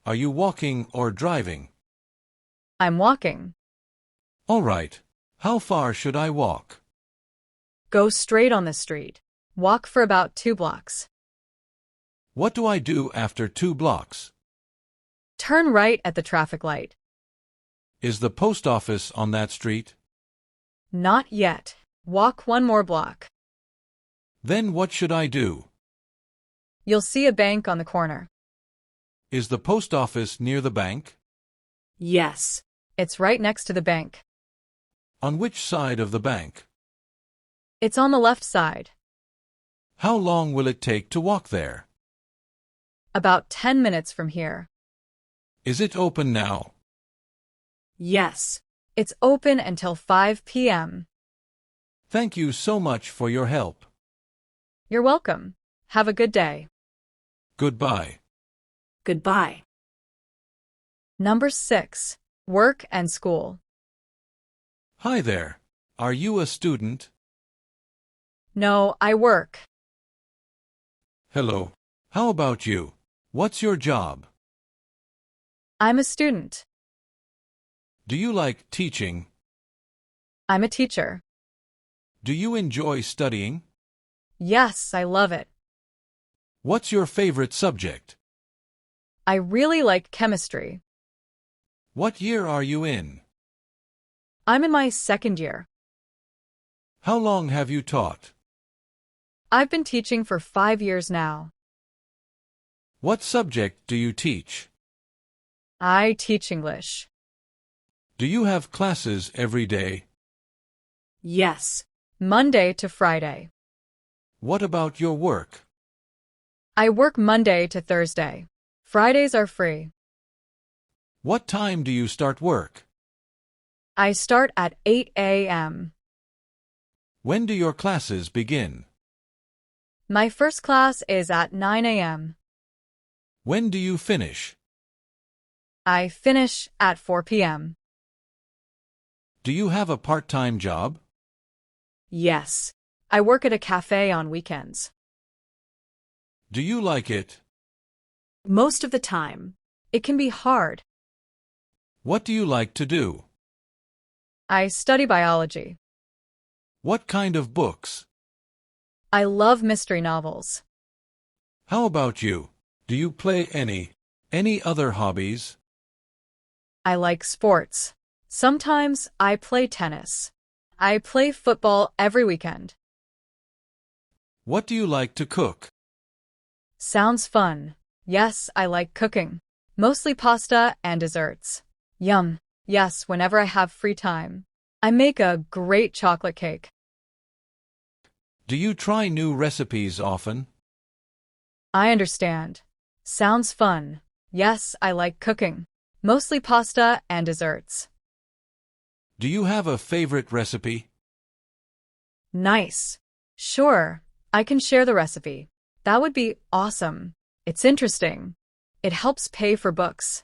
Are you walking or driving? I'm walking. All right. How far should I walk? Go straight on the street. Walk for about 2 blocks. What do I do after 2 blocks? Turn right at the traffic light. Is the post office on that street? Not yet. Walk 1 more block. Then what should I do? You'll see a bank on the corner. Is the post office near the bank? Yes. It's right next to the bank. On which side of the bank? It's on the left side. How long will it take to walk there? About 10 minutes from here. Is it open now? Yes. It's open until 5 p.m. Thank you so much for your help. You're welcome. Have a good day. Goodbye. Goodbye. Number 6. Work and school. Hi there. Are you a student? No, I work. Hello. How about you? What's your job? I'm a student. Do you like teaching? I'm a teacher. Do you enjoy studying? Yes, I love it. What's your favorite subject? I really like chemistry. What year are you in? I'm in my 2nd year. How long have you taught? I've been teaching for 5 years now. What subject do you teach? I teach English. Do you have classes every day? Yes, Monday to Friday. What about your work? I work Monday to Thursday. Fridays are free. What time do you start work? I start at 8 a.m. When do your classes begin? My first class is at 9 a.m. When do you finish? I finish at 4 p.m. Do you have a part-time job? Yes, I work at a cafe on weekends. Do you like it? Most of the time. It can be hard. What do you like to do? I study biology. What kind of books? I love mystery novels. How about you? Do you play any other hobbies? I like sports. Sometimes I play tennis. I play football every weekend. What do you like to cook? Sounds fun. Yes, I like cooking. Mostly pasta and desserts. Yum. Yes, whenever I have free time. I make a great chocolate cake. Do you try new recipes often? I understand. Sounds fun. Yes, I like cooking. Mostly pasta and desserts. Do you have a favorite recipe? Nice. Sure, I can share the recipe. That would be awesome. It's interesting. It helps pay for books.